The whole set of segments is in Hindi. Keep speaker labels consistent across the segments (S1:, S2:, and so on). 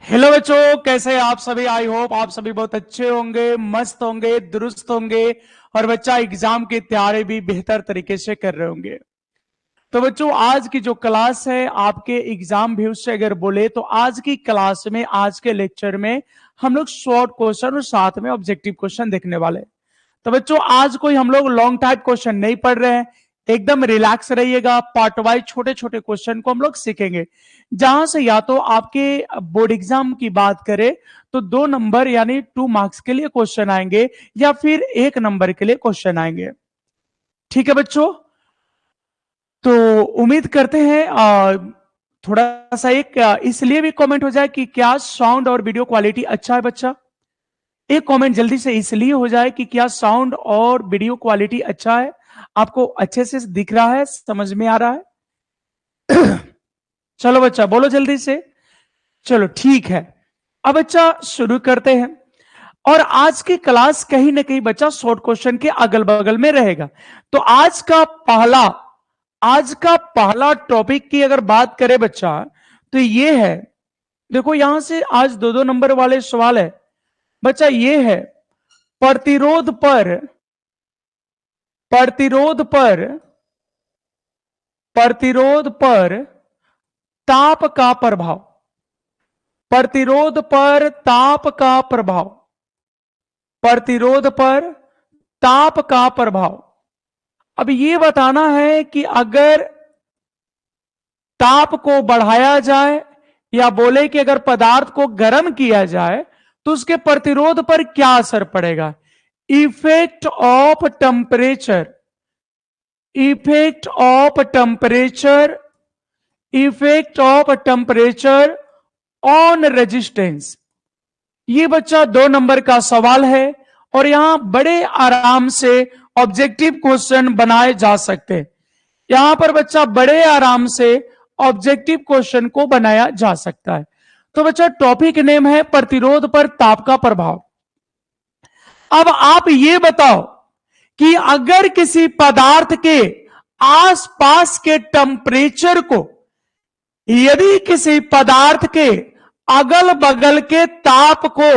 S1: हेलो बच्चों, कैसे हैं आप सभी। आई होप आप सभी बहुत अच्छे होंगे, मस्त होंगे, दुरुस्त होंगे और बच्चा एग्जाम की तैयारी भी बेहतर तरीके से कर रहे होंगे। तो बच्चों, आज की जो क्लास है आपके एग्जाम व्यूज से अगर बोले तो आज की क्लास में, आज के लेक्चर में हम लोग शॉर्ट क्वेश्चन और साथ में ऑब्जेक्टिव क्वेश्चन देखने वाले हैं। तो बच्चों, आज कोई हम लोग लॉन्ग टाइप क्वेश्चन नहीं पढ़ रहे हैं, एकदम रिलैक्स रहिएगा। पार्ट वाइज छोटे छोटे क्वेश्चन को हम लोग सीखेंगे, जहां से या तो आपके बोर्ड एग्जाम की बात करें तो 2 नंबर यानी 2 मार्क्स के लिए क्वेश्चन आएंगे, या फिर 1 नंबर के लिए क्वेश्चन आएंगे। ठीक है बच्चों, तो उम्मीद करते हैं थोड़ा सा एक इसलिए भी कमेंट हो जाए कि क्या साउंड और वीडियो क्वालिटी अच्छा है बच्चा। एक कमेंट जल्दी से इसलिए हो जाए कि क्या साउंड और वीडियो क्वालिटी अच्छा है, आपको अच्छे से दिख रहा है, समझ में आ रहा है। चलो बच्चा बोलो जल्दी से। चलो ठीक है, अब बच्चा शुरू करते हैं। और आज की क्लास कहीं ना कहीं बच्चा शॉर्ट क्वेश्चन के अगल बगल में रहेगा। तो आज का पहला टॉपिक की अगर बात करें बच्चा, तो ये है, देखो यहां से आज 2-2 नंबर वाले सवाल है बच्चा। ये है प्रतिरोध पर प्रतिरोध पर प्रतिरोध पर ताप का प्रभाव। प्रतिरोध पर ताप का प्रभाव। प्रतिरोध पर ताप का प्रभाव। अब ये बताना है कि अगर ताप को बढ़ाया जाए या बोले कि अगर पदार्थ को गर्म किया जाए तो उसके प्रतिरोध पर क्या असर पड़ेगा। Effect of temperature, effect of temperature, effect of temperature on resistance. ये बच्चा 2 नंबर का सवाल है और यहां बड़े आराम से ऑब्जेक्टिव क्वेश्चन बनाए जा सकते हैं। यहां पर बच्चा बड़े आराम से ऑब्जेक्टिव क्वेश्चन को बनाया जा सकता है। तो बच्चा टॉपिक नेम है प्रतिरोध पर ताप का प्रभाव। अब आप ये बताओ कि अगर किसी पदार्थ के आसपास के टेम्परेचर को, यदि किसी पदार्थ के अगल बगल के ताप को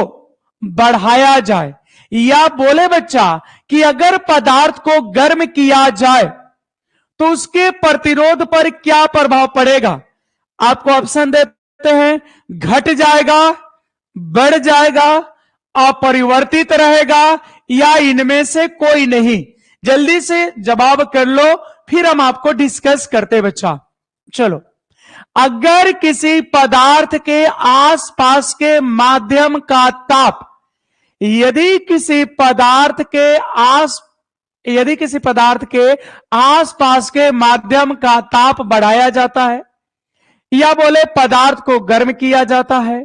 S1: बढ़ाया जाए, या बोले बच्चा कि अगर पदार्थ को गर्म किया जाए तो उसके प्रतिरोध पर क्या प्रभाव पड़ेगा। आपको ऑप्शन देते हैं, घट जाएगा, बढ़ जाएगा, अपरिवर्तित रहेगा, या इनमें से कोई नहीं। जल्दी से जवाब कर लो, फिर हम आपको डिस्कस करते बच्चा। चलो, अगर किसी पदार्थ के आसपास के माध्यम का ताप, यदि किसी पदार्थ के आसपास के माध्यम का ताप बढ़ाया जाता है या बोले पदार्थ को गर्म किया जाता है,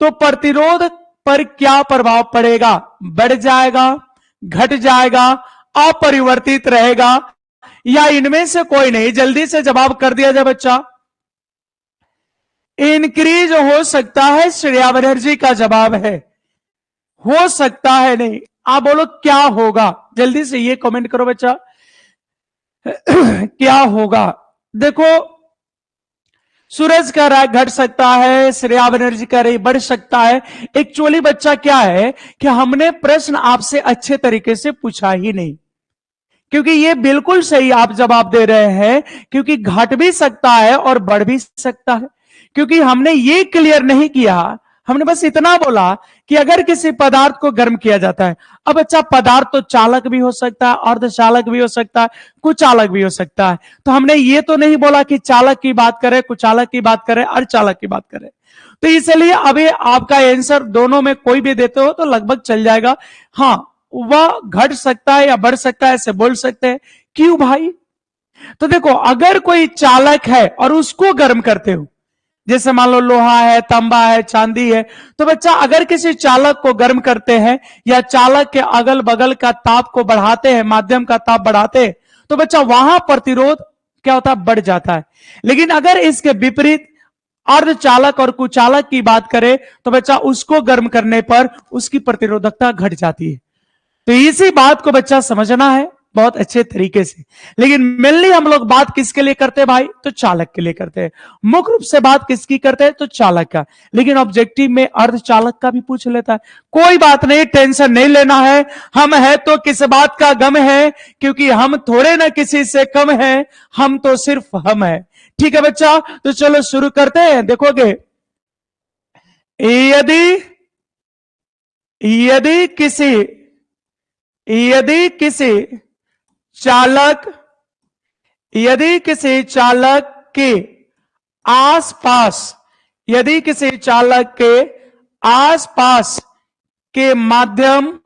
S1: तो प्रतिरोध पर क्या प्रभाव पड़ेगा। बढ़ जाएगा, घट जाएगा, अपरिवर्तित रहेगा, या इनमें से कोई नहीं। जल्दी से जवाब कर दिया जाए बच्चा। इंक्रीज हो सकता है, श्रेया बनर्जी का जवाब है। हो सकता है नहीं, आप बोलो क्या होगा। जल्दी से ये कमेंट करो बच्चा। क्या होगा। देखो, सूरज कह रहा है घट सकता है, श्रेया बनर्जी कह रही बढ़ सकता है। एक्चुअली बच्चा क्या है कि हमने प्रश्न आपसे अच्छे तरीके से पूछा ही नहीं, क्योंकि ये बिल्कुल सही आप जवाब दे रहे हैं, क्योंकि घट भी सकता है और बढ़ भी सकता है। क्योंकि हमने ये क्लियर नहीं किया, हमने बस इतना बोला कि अगर किसी पदार्थ को गर्म किया जाता है। अब अच्छा, पदार्थ तो चालक भी हो सकता है, अर्धचालक भी हो सकता है, कुचालक भी हो सकता है। तो हमने ये तो नहीं बोला कि चालक की बात करें, कुचालक की बात करें, अर्धचालक की बात करें। तो इसलिए अभी आपका आंसर दोनों में कोई भी देते हो तो लगभग चल जाएगा। हाँ, वह घट सकता है या बढ़ सकता है, ऐसे बोल सकते हैं। क्यों भाई। तो देखो, अगर कोई चालक है और उसको गर्म करते हो, जैसे मान लो लोहा है, तांबा है, चांदी है, तो बच्चा अगर किसी चालक को गर्म करते हैं या चालक के अगल बगल का ताप को बढ़ाते हैं, माध्यम का ताप बढ़ाते हैं, तो बच्चा वहां प्रतिरोध क्या होता है, बढ़ जाता है। लेकिन अगर इसके विपरीत अर्धचालक और कुचालक की बात करें तो बच्चा उसको गर्म करने पर उसकी प्रतिरोधकता घट जाती है। तो इसी बात को बच्चा समझना है। बहुत अच्छे तरीके से। लेकिन मेनली हम लोग बात किसके लिए करते हैं भाई? तो चालक के लिए करते हैं। मुख्य रूप से बात किसकी करते हैं? तो चालक का। लेकिन ऑब्जेक्टिव में अर्धचालक का भी पूछ लेता है। कोई बात नहीं, टेंशन नहीं लेना है। हम है तो किस बात का गम है, क्योंकि हम थोड़े ना किसी से कम है, हम तो सिर्फ हम है। ठीक है बच्चा, तो चलो शुरू करते हैं। देखोगे, यदि किसी चालक के आसपास, यदि किसी चालक के आसपास के माध्यम,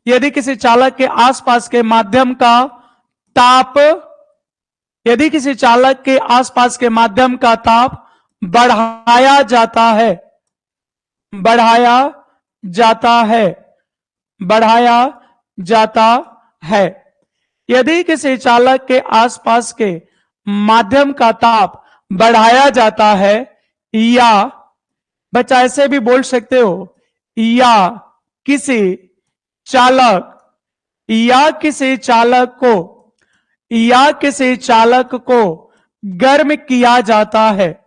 S1: यदि किसी चालक के आसपास के माध्यम का ताप, यदि किसी चालक के आसपास के माध्यम का ताप बढ़ाया जाता है, बढ़ाया जाता है, यदि किसी चालक के आसपास के माध्यम का ताप बढ़ाया जाता है, या बच्चा ऐसे भी बोल सकते हो, या किसी चालक को गर्म किया जाता है,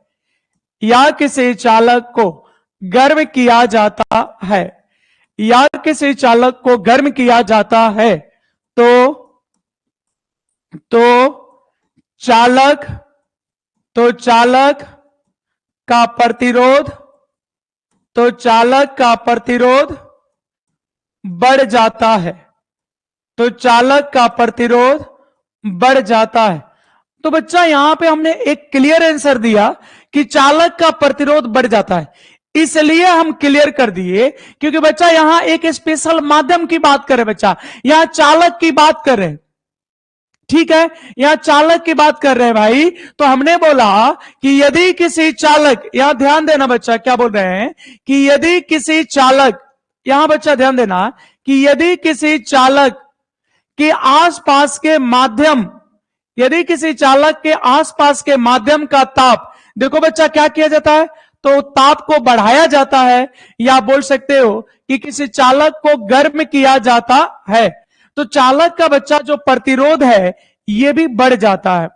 S1: या किसी चालक को गर्म किया जाता है, या किसी चालक को गर्म किया जाता है, तो चालक का प्रतिरोध बढ़ जाता है, तो चालक का प्रतिरोध बढ़ जाता है। तो बच्चा यहां पे हमने एक क्लियर आंसर दिया कि चालक का प्रतिरोध बढ़ जाता है, इसलिए हम क्लियर कर दिए क्योंकि बच्चा यहां एक स्पेशल माध्यम की बात कर रहे, बच्चा यहां चालक की बात कर रहे हैं। ठीक है, यहां चालक की बात कर रहे हैं भाई। तो हमने बोला कि यदि किसी चालक, यहां ध्यान देना बच्चा, क्या बोल रहे हैं कि यदि किसी चालक, यहां बच्चा ध्यान देना कि यदि किसी चालक के आसपास के माध्यम, यदि किसी चालक के आसपास के माध्यम का ताप, देखो बच्चा क्या किया जाता है, तो ताप को बढ़ाया जाता है, या बोल सकते हो कि किसी चालक को गर्म किया जाता है, तो चालक का बच्चा जो प्रतिरोध है यह भी बढ़ जाता है।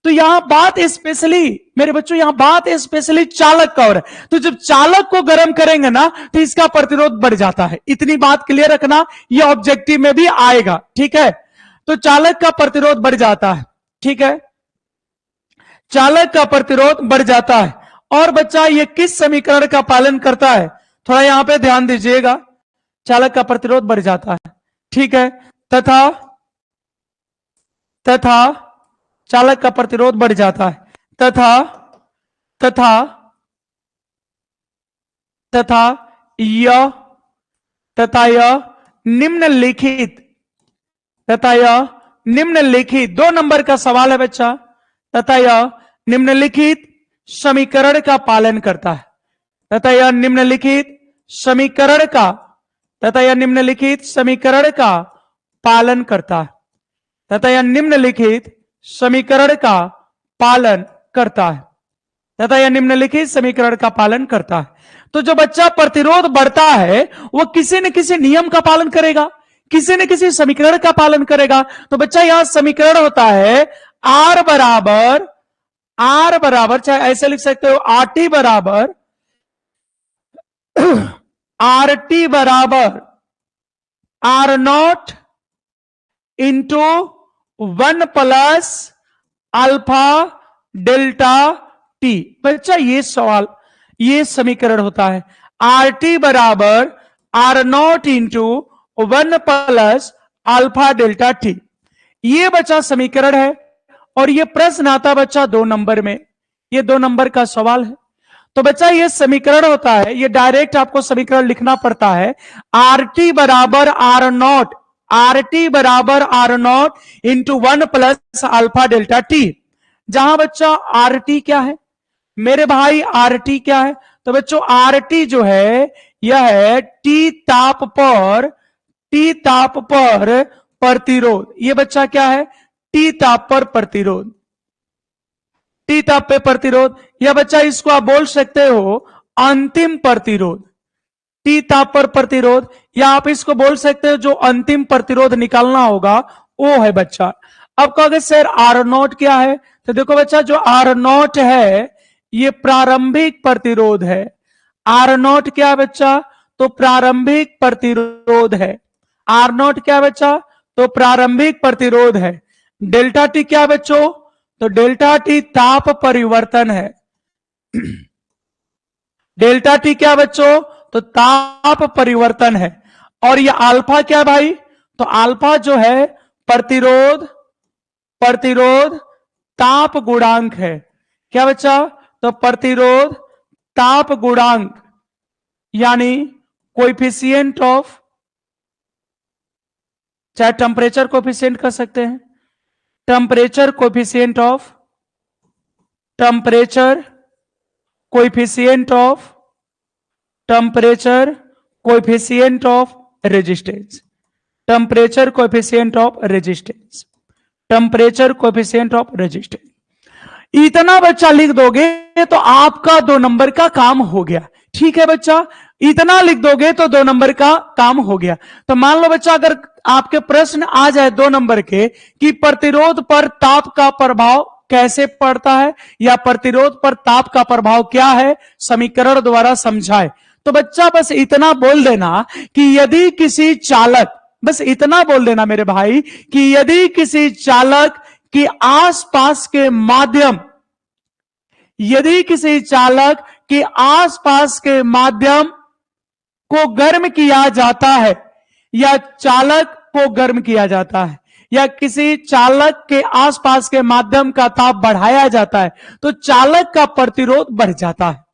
S1: तो यहां बात स्पेशली मेरे बच्चों, यहां बात स्पेशली चालक का हो रहा है। तो जब चालक को गर्म करेंगे ना तो इसका प्रतिरोध बढ़ जाता है। इतनी बात क्लियर रखना, यह ऑब्जेक्टिव में भी आएगा। ठीक है, तो चालक का प्रतिरोध बढ़ जाता है। ठीक है, चालक का प्रतिरोध बढ़ जाता है। और बच्चा ये किस समीकरण का पालन करता है, थोड़ा यहां पे ध्यान दीजिएगा। चालक का प्रतिरोध बढ़ जाता है। ठीक है, तथा चालक का प्रतिरोध बढ़ जाता है, तथा यह निम्नलिखित 2 नंबर का सवाल है बच्चा, तथा यह निम्नलिखित समीकरण का पालन करता है, तथा यह निम्नलिखित समीकरण का पालन करता है, तथा यह निम्नलिखित समीकरण का पालन करता है, तथा यह निम्नलिखित समीकरण का पालन करता है। तो जो बच्चा प्रतिरोध बढ़ता है वो किसी न किसी नियम का पालन करेगा, किसी न किसी समीकरण का पालन करेगा। तो बच्चा यहां समीकरण होता है आर बराबर, चाहे ऐसे लिख सकते हो, आर टी बराबर R nought into 1 plus alpha delta T. बच्चा ये समीकरण होता है आर टी बराबर R nought into 1 plus alpha delta T. ये बच्चा समीकरण है और ये प्रश्न आता बच्चा 2 नंबर में, ये 2 नंबर का सवाल है। तो बच्चा ये समीकरण होता है, ये डायरेक्ट आपको समीकरण लिखना पड़ता है आर टी बराबर R nought into 1 plus alpha delta T. जहां बच्चा आर टी क्या है मेरे भाई, आर टी क्या है, तो बच्चों आर टी जो है यह है टी ताप पर प्रतिरोध। ये बच्चा क्या है, टी ताप पर प्रतिरोध, टी ताप पे प्रतिरोध। या बच्चा इसको आप बोल सकते हो अंतिम प्रतिरोध, टी ताप पर प्रतिरोध, या आप इसको बोल सकते हो जो अंतिम प्रतिरोध निकालना होगा वो है बच्चा। अब कहोगे सर आर नॉट क्या है, तो देखो बच्चा जो आर नॉट है ये प्रारंभिक प्रतिरोध है। आर नॉट क्या है बच्चा, तो प्रारंभिक प्रतिरोध है। आर नॉट क्या है बच्चा, तो प्रारंभिक प्रतिरोध है। डेल्टा टी क्या है बच्चों, तो डेल्टा टी ताप परिवर्तन है। डेल्टा टी क्या बच्चों, तो ताप परिवर्तन है। और ये अल्फा क्या भाई, तो अल्फा जो है प्रतिरोध ताप गुणांक है। क्या बच्चा, तो प्रतिरोध ताप गुणांक यानी कोएफिशिएंट ऑफ, चाहे टेम्परेचर कोएफिशिएंट कर सकते हैं, temperature coefficient of resistance, temperature coefficient of resistance. इतना बच्चा लिख दोगे तो आपका 2 नंबर का काम हो गया। ठीक है बच्चा, इतना लिख दोगे तो 2 नंबर का काम हो गया। तो मान लो बच्चा अगर आपके प्रश्न आ जाए 2 नंबर के कि प्रतिरोध पर ताप का प्रभाव कैसे पड़ता है या प्रतिरोध पर ताप का प्रभाव क्या है, समीकरण द्वारा समझाए, तो बच्चा बस इतना बोल देना कि यदि किसी चालक, बस इतना बोल देना मेरे भाई कि यदि किसी चालक की आसपास के माध्यम, यदि किसी चालक के आसपास के माध्यम को गर्म किया जाता है या चालक को गर्म किया जाता है या किसी चालक के आसपास के माध्यम का ताप बढ़ाया जाता है तो चालक का प्रतिरोध बढ़ जाता है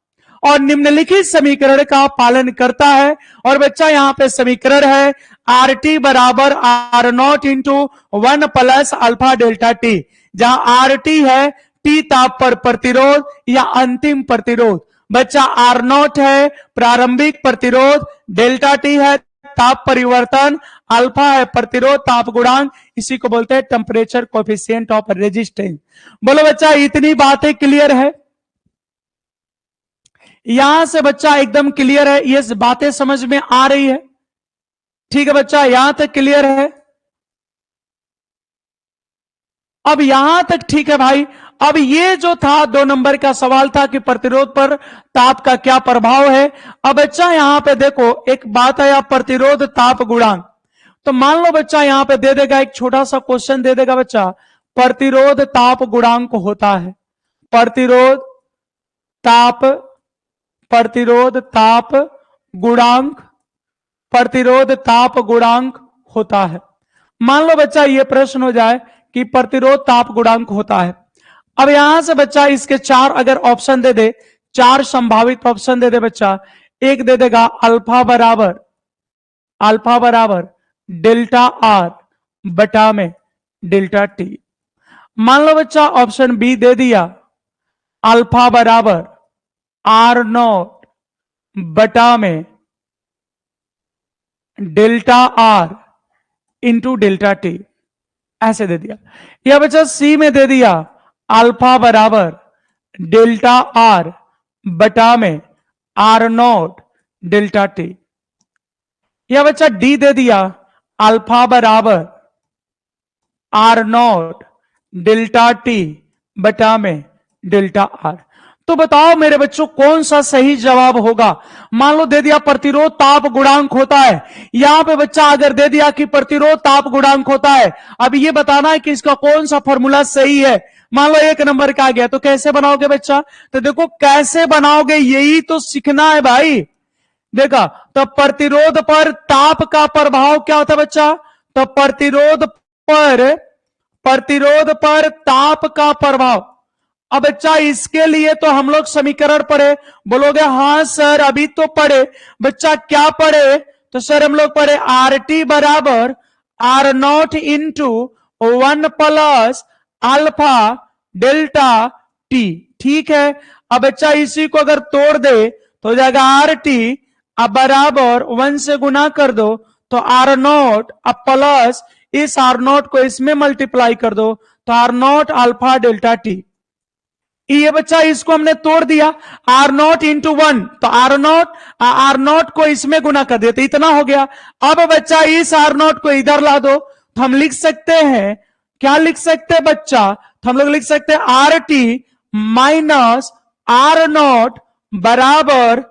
S1: और निम्नलिखित समीकरण का पालन करता है। और बच्चा यहां पे समीकरण है आर टी बराबर R nought into 1 plus alpha delta T, जहां आर टी है टी ताप पर प्रतिरोध या अंतिम प्रतिरोध, बच्चा आर नॉट है प्रारंभिक प्रतिरोध, डेल्टा टी है ताप परिवर्तन, अल्फा है प्रतिरोध ताप गुणांक, इसी को बोलते हैं टेम्परेचर कोएफिशिएंट ऑफ रेजिस्टेंस। बोलो बच्चा इतनी बातें क्लियर है, यहां से बच्चा एकदम क्लियर है, ये बातें समझ में आ रही है? ठीक है बच्चा, यहां तक क्लियर है? अब यहां तक ठीक है भाई। अब ये जो था 2 नंबर का सवाल था कि प्रतिरोध पर ताप का क्या प्रभाव है। अब बच्चा यहां पे देखो एक बात आया प्रतिरोध ताप गुणांक, तो मान लो बच्चा यहां पे दे देगा एक छोटा सा क्वेश्चन दे देगा बच्चा, प्रतिरोध ताप गुणांक होता है, प्रतिरोध ताप गुणांक होता है। मान लो बच्चा ये प्रश्न हो जाए कि प्रतिरोध ताप गुणांक होता है। अब यहां से बच्चा इसके 4 अगर ऑप्शन दे दे, 4 संभावित ऑप्शन दे दे बच्चा, एक दे देगा अल्फा बराबर डेल्टा आर बटा में डेल्टा टी। मान लो बच्चा ऑप्शन बी दे दिया अल्फा बराबर आर नॉट बटा में delta R into delta T, ऐसे दे दिया। या बच्चा सी में दे दिया अल्फा बराबर डेल्टा आर बटा में आर नॉट डेल्टा टी। या बच्चा डी दे दिया अल्फा बराबर आर नॉट डेल्टा टी बटा में डेल्टा आर। तो बताओ मेरे बच्चों कौन सा सही जवाब होगा? मान लो दे दिया प्रतिरोध ताप गुणांक होता है, यहां पे बच्चा अगर दे दिया कि प्रतिरोध ताप गुणांक होता है, अब ये बताना है कि इसका कौन सा फॉर्मूला सही है। मान लो 1 नंबर का आ गया तो कैसे बनाओगे बच्चा? तो देखो कैसे बनाओगे यही तो सीखना है भाई। देखा तो प्रतिरोध पर ताप का प्रभाव क्या होता है बच्चा? तो प्रतिरोध पर ताप का प्रभाव। अब बच्चा इसके लिए तो हम लोग समीकरण पढ़े, बोलोगे हाँ सर अभी तो पढ़े। बच्चा क्या पढ़े? तो सर हम लोग पढ़े आर टी बराबर R nought into 1 plus alpha delta T. ठीक है, अब बच्चा इसी को अगर तोड़ दे तो हो जाएगा आर टी अब बराबर 1 से गुना कर दो तो आर नॉट अब प्लस इस आर नॉट को इसमें मल्टीप्लाई कर दो तो R not alpha delta T ये बच्चा इसको हमने तोड़ दिया, आर नॉट इंटू 1, तो आर नॉट को इसमें गुना कर दिया तो इतना हो गया। अब बच्चा इस आर नॉट को इधर ला दो, तो हम लिख सकते हैं, क्या लिख सकते हैं बच्चा, तो हम लोग लिख सकते हैं R T minus R naught बराबर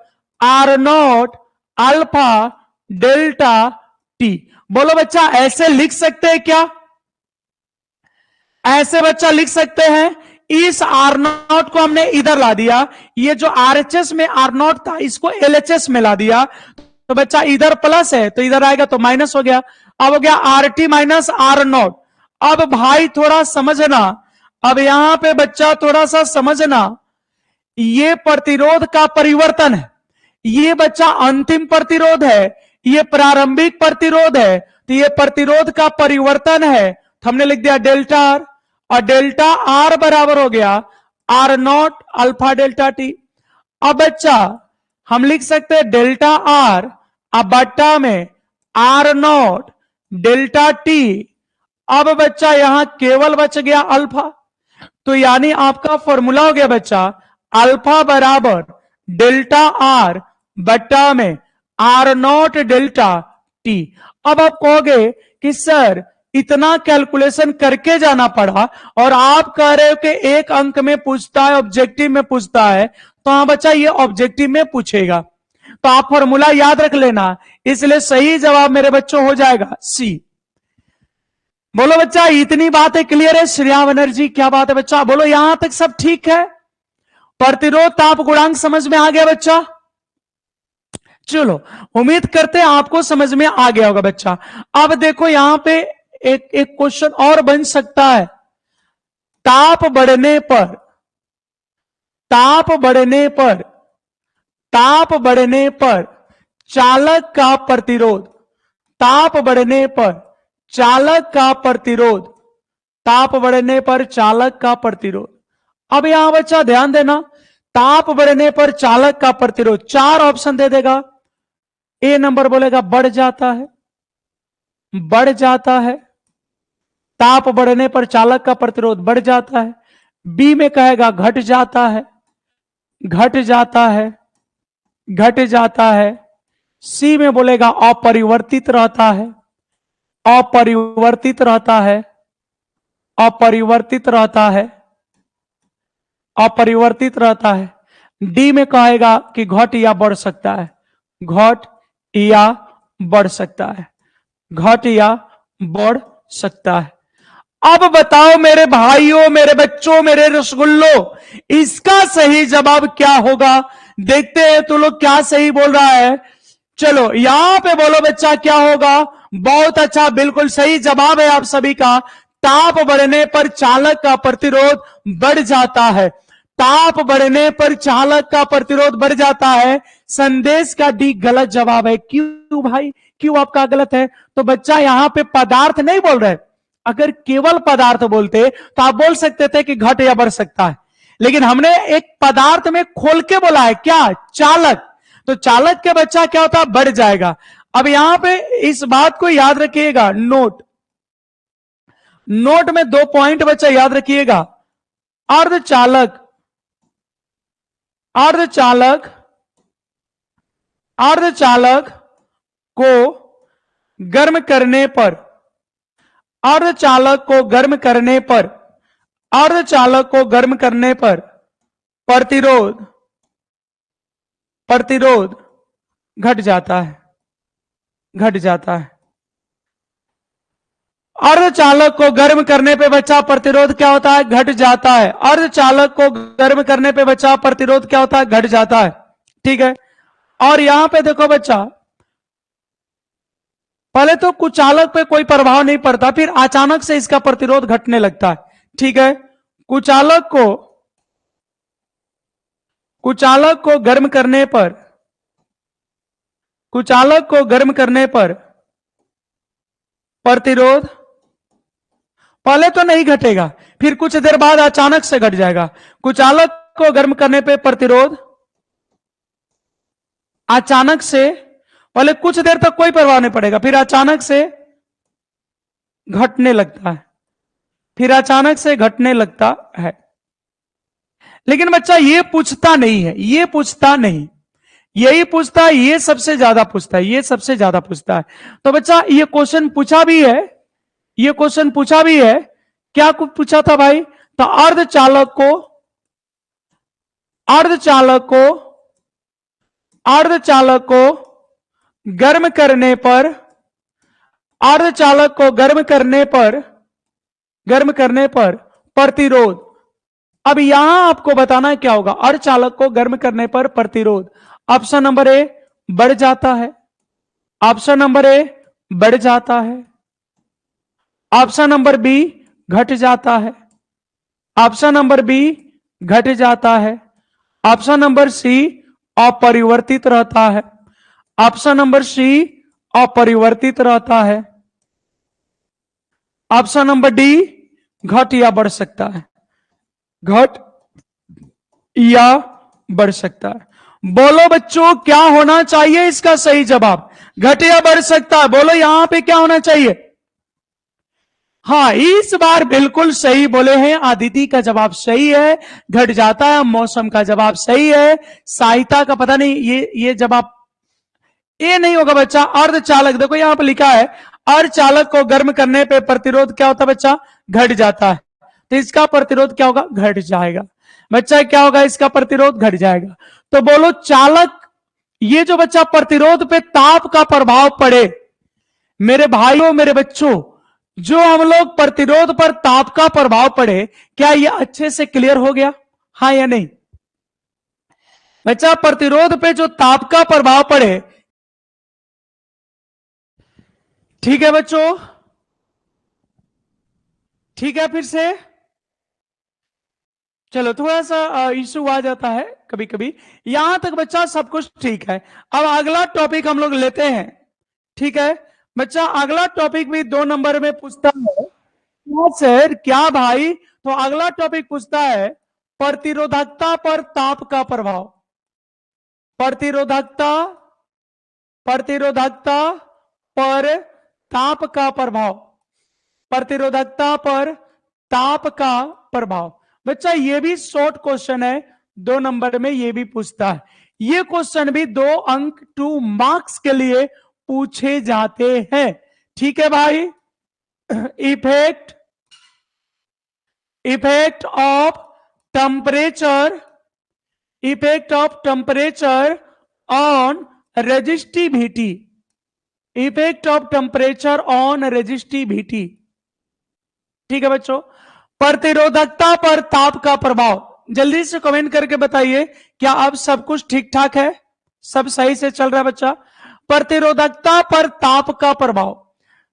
S1: R not alpha delta T. बोलो बच्चा ऐसे लिख सकते हैं क्या? ऐसे बच्चा लिख सकते हैं। इस आर नॉट को हमने इधर ला दिया, ये जो आरएचएस में आर नॉट था इसको एलएचएस में ला दिया, तो बच्चा इधर प्लस है तो इधर आएगा तो माइनस हो गया। अब हो गया R T minus R nought. अब भाई थोड़ा समझना, अब यहां पे बच्चा थोड़ा सा समझना, ये प्रतिरोध का परिवर्तन है, ये बच्चा अंतिम प्रतिरोध है, ये प्रारंभिक प्रतिरोध है, तो ये प्रतिरोध का परिवर्तन है, तो हमने लिख दिया डेल्टा आर, और डेल्टा आर बराबर हो गया R not alpha delta T. अब बच्चा हम लिख सकते हैं डेल्टा आर अब बट्टा में आर नॉट डेल्टा टी। अब बच्चा यहां केवल बच गया अल्फा, तो यानी आपका फॉर्मूला हो गया बच्चा अल्फा बराबर डेल्टा आर बट्टा में आर नॉट डेल्टा टी। अब आप कहोगे कि सर इतना कैलकुलेशन करके जाना पड़ा, और आप कह रहे हो कि एक अंक में पूछता है, ऑब्जेक्टिव में पूछता है, तो हाँ बच्चा ये ऑब्जेक्टिव में पूछेगा, तो आप फॉर्मूला याद रख लेना, इसलिए सही जवाब मेरे बच्चों हो जाएगा सी। बोलो बच्चा इतनी बात है क्लियर है? श्रेया बनर्जी क्या बात है बच्चा, बोलो यहां तक सब ठीक है? प्रतिरोध ताप गुणांक समझ में आ गया बच्चा? चलो उम्मीद करते हैं आपको समझ में आ गया होगा बच्चा। अब देखो यहां पे एक क्वेश्चन और बन सकता है, ताप बढ़ने पर ताप बढ़ने पर चालक का प्रतिरोध, ताप बढ़ने पर चालक का प्रतिरोध, ताप बढ़ने पर चालक का प्रतिरोध। अब यहां बच्चा ध्यान देना, ताप बढ़ने पर चालक का प्रतिरोध 4 ऑप्शन दे देगा। ए नंबर बोलेगा बढ़ जाता है, बढ़ जाता है, ताप बढ़ने पर चालक का प्रतिरोध बढ़ जाता है। बी में कहेगा घट जाता है, घट जाता है, घट जाता है। सी में बोलेगा अपरिवर्तित रहता है, अपरिवर्तित रहता है, अपरिवर्तित रहता है, अपरिवर्तित रहता है। डी में कहेगा कि घट या बढ़ सकता है, घट या बढ़ सकता है, घट या बढ़ सकता है। अब बताओ मेरे भाइयों, मेरे बच्चों, मेरे रसगुल्लो, इसका सही जवाब क्या होगा? देखते हैं तो लोग क्या सही बोल रहा है। चलो यहां पे बोलो बच्चा क्या होगा? बहुत अच्छा, बिल्कुल सही जवाब है आप सभी का। ताप बढ़ने पर चालक का प्रतिरोध बढ़ जाता है, ताप बढ़ने पर चालक का प्रतिरोध बढ़ जाता है। संदेश का डी गलत जवाब है। क्यों भाई, क्यों आपका गलत है? तो बच्चा यहां पे पदार्थ नहीं बोल रहे, अगर केवल पदार्थ बोलते तो आप बोल सकते थे कि घट या बढ़ सकता है, लेकिन हमने एक पदार्थ में खोल के बोला है, क्या? चालक। तो चालक के बच्चा क्या होता है? बढ़ जाएगा। अब यहां पे इस बात को याद रखिएगा, नोट में 2 पॉइंट बच्चा याद रखिएगा। अर्धचालक, अर्धचालक, अर्धचालक को गर्म करने पर, अर्धचालक को गर्म करने पर, अर्धचालक को गर्म करने पर प्रतिरोध, प्रतिरोध घट जाता है, घट जाता है। अर्धचालक को गर्म करने पे बच्चा प्रतिरोध क्या होता है? घट जाता है। अर्धचालक को गर्म करने पे बच्चा प्रतिरोध क्या होता है? घट जाता है। ठीक है। और यहां पे देखो बच्चा, पहले तो कुचालक पे कोई प्रभाव नहीं पड़ता, फिर अचानक से इसका प्रतिरोध घटने लगता है। ठीक है। कुचालक को गर्म करने पर, कुचालक को गर्म करने पर प्रतिरोध पहले तो नहीं घटेगा, फिर कुछ देर बाद अचानक से घट जाएगा। कुचालक को गर्म करने पे प्रतिरोध अचानक से, पहले कुछ देर तक कोई प्रभाव नहीं पड़ेगा, फिर अचानक से घटने लगता है, फिर अचानक से घटने लगता है। लेकिन बच्चा ये पूछता नहीं है, ये पूछता नहीं, यही पूछता है, ये सबसे ज्यादा पूछता है, ये सबसे ज्यादा पूछता है। तो बच्चा ये क्वेश्चन पूछा भी है, ये क्वेश्चन पूछा भी है। क्या कुछ पूछा था भाई? तो अर्धचालक को, अर्धचालक को, अर्धचालक को गर्म करने पर, अर्धचालक को गर्म करने पर, गर्म करने पर प्रतिरोध। अब यहां आपको बताना क्या होगा? अर्धचालक को गर्म करने पर प्रतिरोध। ऑप्शन नंबर ए बढ़ जाता है, ऑप्शन नंबर ए बढ़ जाता है, ऑप्शन नंबर बी घट जाता है, ऑप्शन नंबर बी घट जाता है, ऑप्शन नंबर सी अपरिवर्तित रहता है, ऑप्शन नंबर सी अपरिवर्तित रहता है, ऑप्शन नंबर डी घट या बढ़ सकता है, घट या बढ़ सकता है। बोलो बच्चों क्या होना चाहिए इसका सही जवाब? घट या बढ़ सकता है। बोलो यहां पे क्या होना चाहिए? हाँ, इस बार बिल्कुल सही बोले हैं। आदिति का जवाब सही है, घट जाता है। मौसम का जवाब सही है। सहायता का पता नहीं, ये जवाब ये नहीं होगा बच्चा। अर्धचालक, देखो यहां पर लिखा है अर्धचालक को गर्म करने पे प्रतिरोध क्या होता है बच्चा? घट जाता है। तो इसका प्रतिरोध क्या होगा? घट जाएगा। बच्चा क्या होगा? इसका प्रतिरोध घट जाएगा। तो बोलो चालक, ये जो बच्चा प्रतिरोध पे ताप का प्रभाव पड़े, मेरे भाइयों मेरे बच्चों, जो हम लोग प्रतिरोध पर ताप का प्रभाव पड़े, क्या यह अच्छे से क्लियर हो गया? हाँ या नहीं? बच्चा प्रतिरोध पे जो ताप का प्रभाव पड़े, ठीक है बच्चों, ठीक है। फिर से चलो, थोड़ा सा इशू आ जाता है कभी कभी। यहां तक बच्चा सब कुछ ठीक है। अब अगला टॉपिक हम लोग लेते हैं, ठीक है बच्चा। अगला टॉपिक भी 2 नंबर में पूछता है। क्या सर? क्या भाई? तो अगला टॉपिक पूछता है प्रतिरोधकता पर ताप का प्रभाव। प्रतिरोधकता, प्रतिरोधकता पर ताप का प्रभाव, प्रतिरोधकता पर ताप का प्रभाव। बच्चा ये भी शॉर्ट क्वेश्चन है, 2 नंबर में ये भी पूछता है। ये क्वेश्चन भी 2 अंक 2 मार्क्स के लिए पूछे जाते हैं, ठीक है भाई। Effect, effect of temperature, effect of temperature on resistivity, effect of temperature on resistivity, ठीक है बच्चों। प्रतिरोधकता पर ताप का प्रभाव, जल्दी से कमेंट करके बताइए क्या अब सब कुछ ठीक ठाक है, सब सही से चल रहा है बच्चा? प्रतिरोधकता पर ताप का प्रभाव।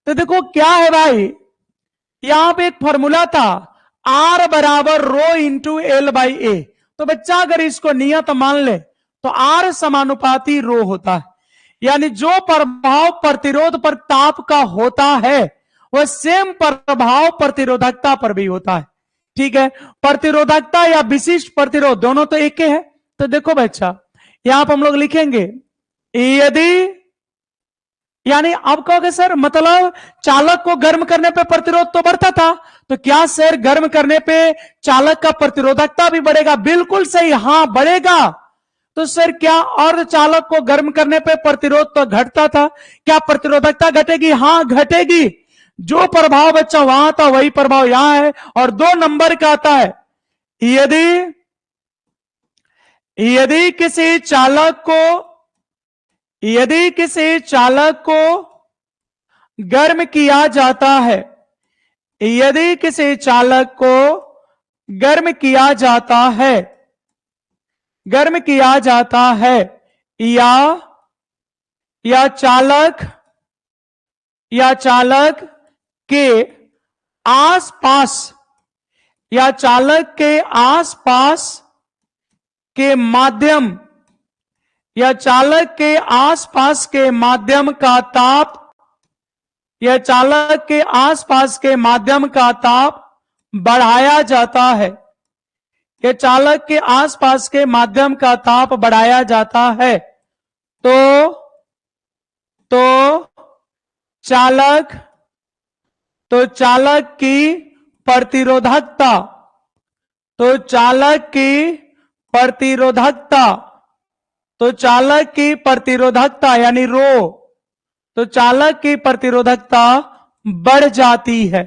S1: तो देखो क्या है भाई, यहां पे एक फॉर्मूला था R बराबर रो इंटू एल बाई ए। तो बच्चा अगर इसको नियत मान ले तो R समानुपाती रो होता है, यानी जो प्रभाव प्रतिरोध पर ताप का होता है वह सेम प्रभाव प्रतिरोधकता पर भी होता है, ठीक है। प्रतिरोधकता या विशिष्ट प्रतिरोध दोनों तो एक ही है। तो देखो बच्चा यहां पर हम लोग लिखेंगे यदि, यानी आप कहोगे सर मतलब चालक को गर्म करने पे प्रतिरोध तो बढ़ता था, तो क्या सर गर्म करने पे चालक का प्रतिरोधकता भी बढ़ेगा? बिल्कुल सही, हां बढ़ेगा। तो सर क्या अर्धचालक को गर्म करने पे प्रतिरोध तो घटता था, क्या प्रतिरोधकता घटेगी? हां घटेगी। जो प्रभाव बच्चा वहां था वही प्रभाव यहां है। और 2 नंबर का आता है यदि, यदि किसी चालक को, यदि किसी चालक को गर्म किया जाता है, यदि किसी चालक को गर्म किया जाता है, गर्म किया जाता है, या चालक, या चालक के आसपास, या चालक के आसपास के माध्यम, या चालक के आसपास के माध्यम का ताप, या चालक के आसपास के माध्यम का ताप बढ़ाया जाता है, या चालक के आसपास के माध्यम का ताप बढ़ाया जाता है, तो चालक, तो चालक की प्रतिरोधकता, तो चालक की प्रतिरोधकता, तो चालक की प्रतिरोधकता यानी रो, तो चालक की प्रतिरोधकता बढ़ जाती है,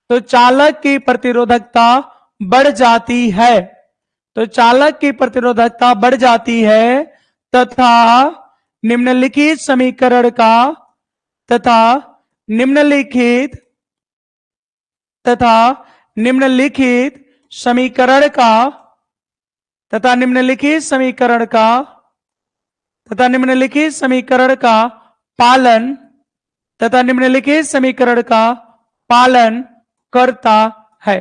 S1: तो चालक की प्रतिरोधकता बढ़ जाती है, तो चालक की प्रतिरोधकता बढ़ जाती है तथा निम्नलिखित समीकरण का तथा निम्नलिखित समीकरण का तथा निम्नलिखित समीकरण का पालन करता है।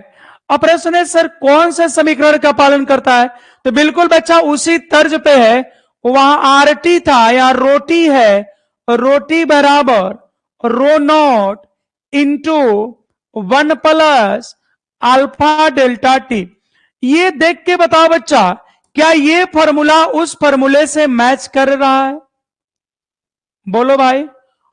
S1: अब प्रश्न है सर कौन से समीकरण का पालन करता है? तो बिल्कुल बच्चा उसी तर्ज पे है, वहां आरटी था, यहां रोटी है, रोटी बराबर rho naught into 1 plus alpha delta T. ये देख के बताओ बच्चा, क्या ये फॉर्मूला उस फॉर्मूले से मैच कर रहा है? बोलो भाई,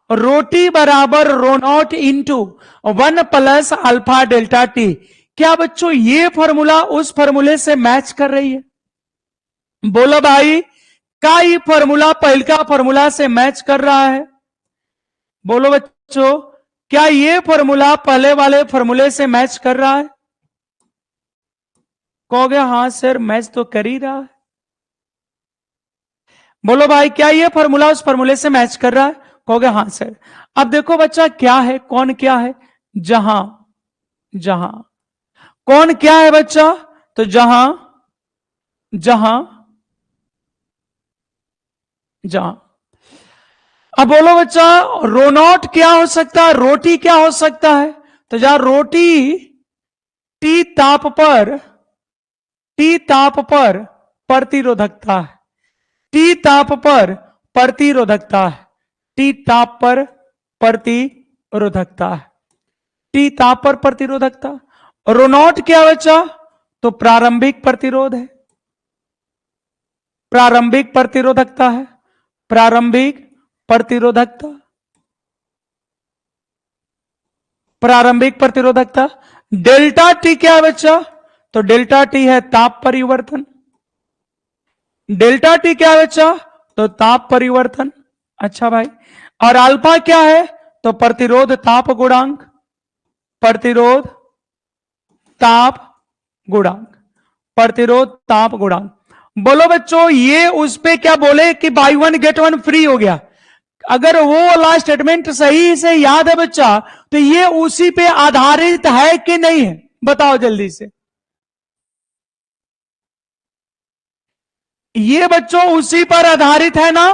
S1: रोटी बराबर rho naught into 1 plus alpha delta T, क्या बच्चों ये फॉर्मूला उस फॉर्मूले से मैच कर रही है? बोलो भाई, क्या ये फॉर्मूला पहले का फॉर्मूला से मैच कर रहा है? बोलो बच्चों, क्या ये फॉर्मूला पहले वाले फॉर्मूले से मैच कर रहा है? कहोगे हां सर मैच तो कर ही रहा है। बोलो भाई, क्या ये फॉर्मूला उस फॉर्मूले से मैच कर रहा है? कहोगे हां सर। अब देखो बच्चा, क्या है, कौन क्या है? जहां, जहां कौन क्या है बच्चा? तो जहां अब बोलो बच्चा, रोनॉट क्या हो सकता है, रोटी क्या हो सकता है? तो जहां रोटी टी ताप पर प्रतिरोधकता है, टी ताप पर प्रतिरोधकता है, टी ताप पर प्रतिरोधकता है, टी ताप पर प्रतिरोधकता। रोनॉट क्या बच्चा? तो प्रारंभिक प्रतिरोध है, प्रारंभिक प्रतिरोधकता है, प्रारंभिक प्रतिरोधकता, प्रारंभिक प्रतिरोधकता। डेल्टा टी क्या है बच्चा? तो डेल्टा टी है ताप परिवर्तन, डेल्टा टी क्या है बच्चा? तो ताप परिवर्तन। अच्छा भाई, और अल्फा क्या है? तो प्रतिरोध ताप गुणांक, प्रतिरोध ताप गुणांक, प्रतिरोध ताप गुणांक। बोलो बच्चों, ये उस पे क्या बोले कि बाई 1 गेट 1 फ्री हो गया, अगर वो वाला स्टेटमेंट सही से याद है बच्चा, तो ये उसी पे आधारित है कि नहीं है? बताओ जल्दी से। ये बच्चों उसी पर आधारित है ना?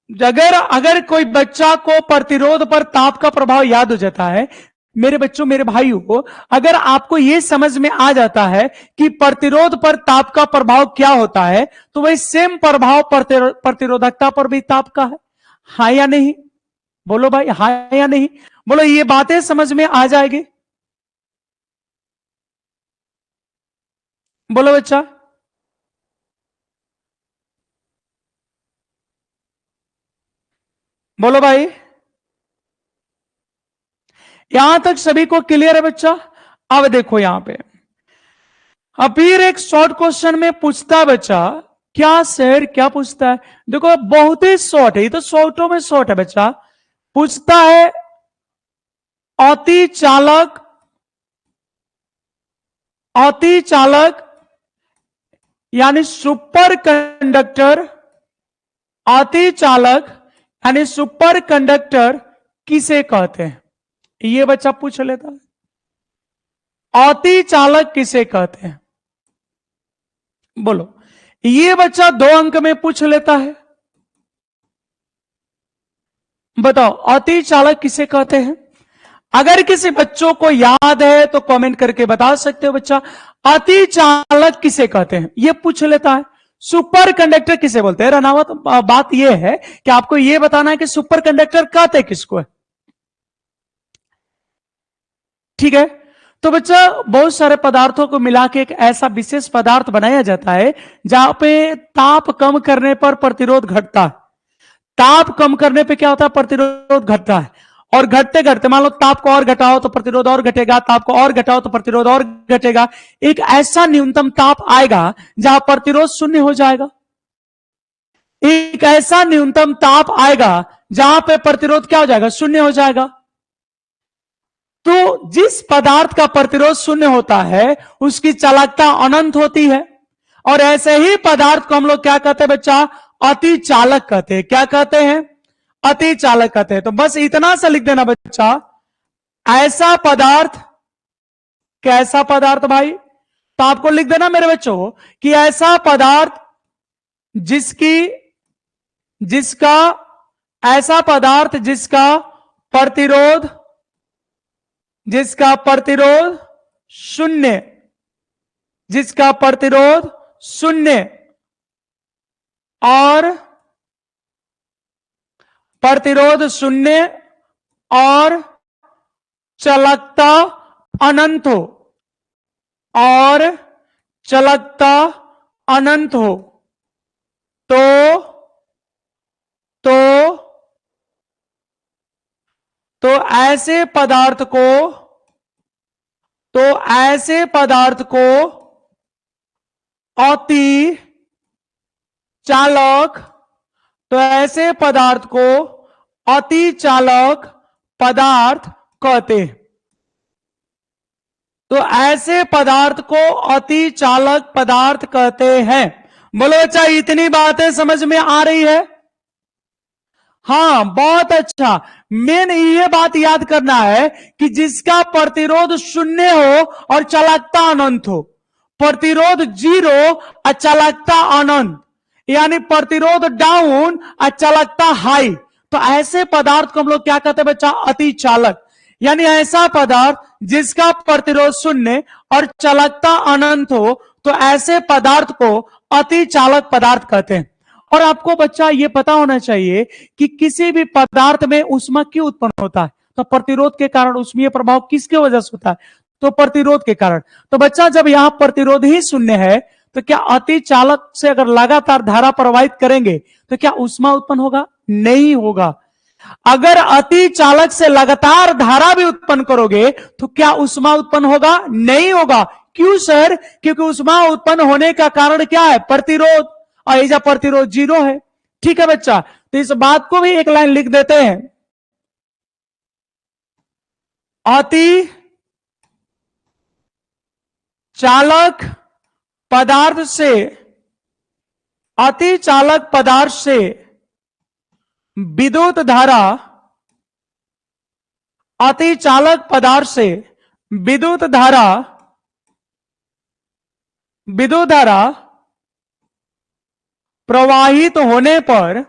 S1: अगर कोई बच्चा को प्रतिरोध पर ताप का प्रभाव याद हो जाता है, मेरे बच्चों मेरे भाइयों को, अगर आपको यह समझ में आ जाता है कि प्रतिरोध पर ताप का प्रभाव क्या होता है, तो वही सेम प्रभाव प्रतिरोधकता पर भी ताप का है। हाँ या नहीं? बोलो भाई, हाँ या नहीं? बोलो, ये बातें समझ में आ जाएगी? बोलो बच्चा। बोलो भाई, यहां तक सभी को क्लियर है बच्चा? अब देखो यहां पे, अब फिर एक शॉर्ट क्वेश्चन में पूछता बच्चा, क्या सर क्या पूछता है? देखो बहुत ही शॉर्ट है, ये तो शॉर्टों में शॉर्ट है बच्चा। पूछता है अति चालक यानी सुपर कंडक्टर, अति चालक यानी सुपर कंडक्टर किसे कहते हैं? ये बच्चा पूछ लेता है, अति चालक किसे कहते हैं? बोलो, ये बच्चा 2 अंक में पूछ लेता है। बताओ, अति चालक किसे कहते हैं? अगर किसी बच्चों को याद है तो कमेंट करके बता सकते हो बच्चा, अति चालक किसे कहते हैं? ये पूछ लेता है। सुपर कंडक्टर किसे बोलते हैं? रनावत, बात यह है कि आपको यह बताना है कि सुपर कंडक्टर कहते किसको है। ठीक है, तो बच्चा बहुत सारे पदार्थों को मिला के एक ऐसा विशेष पदार्थ बनाया जाता है जहां पे ताप कम करने पर प्रतिरोध घटता है। ताप कम करने पे क्या होता है? प्रतिरोध घटता है। और घटते घटते मान लो ताप को और घटाओ तो प्रतिरोध और घटेगा, ताप को और घटाओ तो प्रतिरोध और घटेगा। एक ऐसा न्यूनतम ताप आएगा जहां प्रतिरोध शून्य हो जाएगा। एक ऐसा न्यूनतम ताप आएगा जहां पे प्रतिरोध क्या हो जाएगा, शून्य हो जाएगा। तो जिस पदार्थ का प्रतिरोध शून्य होता है उसकी चालकता अनंत होती है। और ऐसे ही पदार्थ को हम लोग क्या कहते हैं बच्चा, अति चालक कहते हैं। क्या कहते हैं, अति चालक कहते हैं। तो बस इतना सा लिख देना बच्चा, ऐसा पदार्थ, कैसा पदार्थ भाई, तो आपको लिख देना मेरे बच्चों कि ऐसा पदार्थ ऐसा पदार्थ जिसका प्रतिरोध शून्य, और प्रतिरोध शून्य और चालकता अनंत हो, तो ऐसे पदार्थ को अति चालक पदार्थ कहते हैं। तो ऐसे पदार्थ को अति चालक पदार्थ कहते हैं। बोलो अच्छा, इतनी बातें समझ में आ रही है? हाँ, बहुत अच्छा। मेन ये बात याद करना है कि जिसका प्रतिरोध शून्य हो और चालकता अनंत हो। प्रतिरोध 0 और चालकता अनंत, यानी प्रतिरोध डाउन और चालकता हाई। तो ऐसे पदार्थ को हम लोग क्या कहते हैं बच्चा, अति चालक। यानी ऐसा पदार्थ जिसका प्रतिरोध शून्य और चालकता अनंत हो, तो ऐसे पदार्थ को अति चालक पदार्थ कहते हैं। और आपको बच्चा ये पता होना चाहिए कि किसी भी पदार्थ में ऊष्मा क्यों उत्पन्न होता है। तो प्रतिरोध के कारण ऊष्मीय प्रभाव किसके वजह से होता है, तो प्रतिरोध के कारण। तो बच्चा जब यहां प्रतिरोध ही शून्य है, तो क्या अति चालक से अगर लगातार धारा प्रवाहित करेंगे तो क्या ऊष्मा उत्पन्न होगा, नहीं होगा। अगर अति चालक से लगातार धारा भी उत्पन्न करोगे तो क्या ऊष्मा उत्पन्न होगा, नहीं होगा। क्यों सर, क्योंकि ऊष्मा उत्पन्न होने का कारण क्या है, प्रतिरोध, और ऐसा प्रतिरोध 0 है। ठीक है बच्चा, तो इस बात को भी एक लाइन लिख देते हैं। अति चालक पदार्थ से विद्युत धारा, अति चालक पदार्थ से विद्युत धारा प्रवाहित होने पर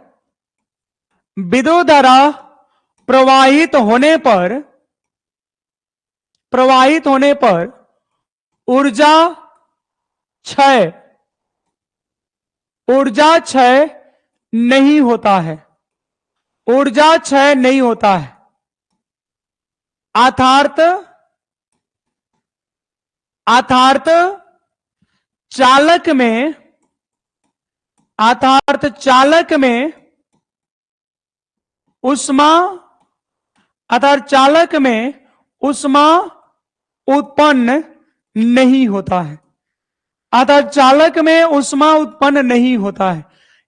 S1: ऊर्जा क्षय नहीं होता है। अर्थात चालक में ऊष्मा उत्पन्न नहीं होता है।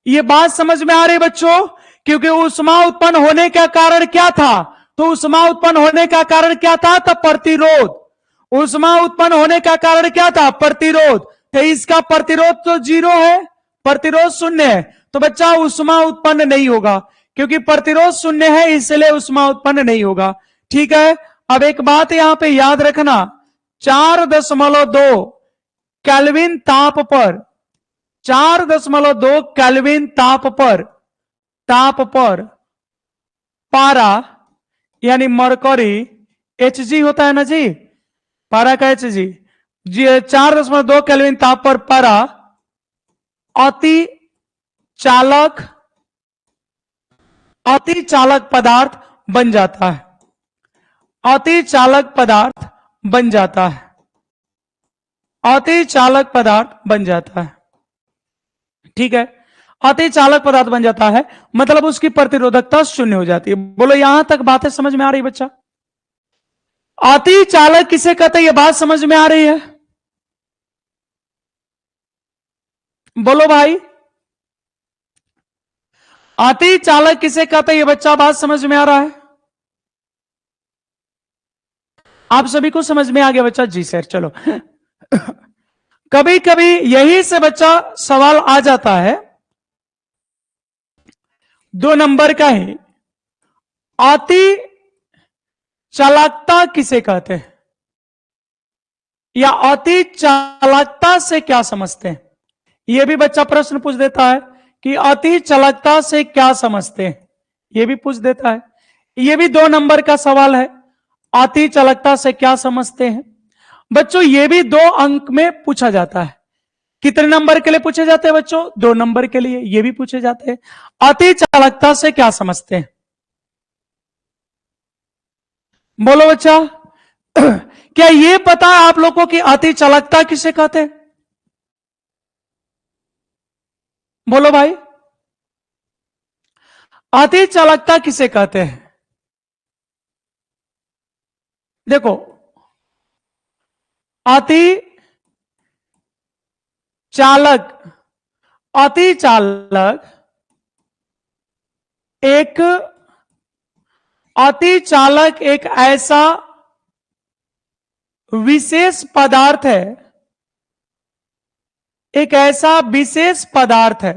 S1: ये बात समझ में आ रही बच्चों, क्योंकि ऊष्मा उत्पन्न होने का कारण क्या था, तो ऊष्मा उत्पन्न होने का कारण क्या था, तो प्रतिरोध। ऊष्मा उत्पन्न होने का कारण क्या था, प्रतिरोध। तो इसका प्रतिरोध तो 0 है, प्रतिरोध शून्य है, तो बच्चा ऊष्मा उत्पन्न नहीं होगा। क्योंकि प्रतिरोध शून्य है इसलिए ऊष्मा उत्पन्न नहीं होगा। ठीक है, अब एक बात यहां पे याद रखना, 4.2 केल्विन ताप पर 4.2 केल्विन ताप पर पारा यानी मरकरी, Hg होता है ना जी, पारा का Hg, 4.2 केल्विन ताप पर पारा अति चालक पदार्थ बन जाता है। अति चालक पदार्थ बन जाता है। ठीक है, अति चालक पदार्थ बन जाता है, मतलब उसकी प्रतिरोधकता शून्य हो जाती है। बोलो यहां तक बातें समझ में आ रही बच्चा? अति चालक किसे कहते हैं, यह बात समझ में आ रही है? बोलो भाई, अति चालक किसे कहते हैं, यह बच्चा बात समझ में आ रहा है? आप सभी को समझ में आ गया बच्चा? जी सर, चलो। कभी कभी यही से बच्चा सवाल आ जाता है, 2 नंबर का ही, अति चालकता किसे कहते हैं, या अति चालकता से क्या समझते हैं? यह भी बच्चा प्रश्न पूछ देता है कि अति चालकता से क्या समझते हैं, यह भी पूछ देता है। यह भी 2 नंबर का सवाल है, अति चालकता से क्या समझते हैं। बच्चों यह भी 2 अंक में पूछा जाता है। कितने नंबर के लिए पूछे जाते हैं बच्चों? 2 नंबर के लिए यह भी पूछे जाते हैं, अति चालकता से क्या समझते हैं। बोलो बच्चा, क्या यह पता है आप लोगों को कि अति चालकता किसे कहते हैं? बोलो भाई, अति चालकता किसे कहते हैं? देखो, अति चालक, अति चालक एक, अति चालक एक ऐसा विशेष पदार्थ है, एक ऐसा विशेष पदार्थ है,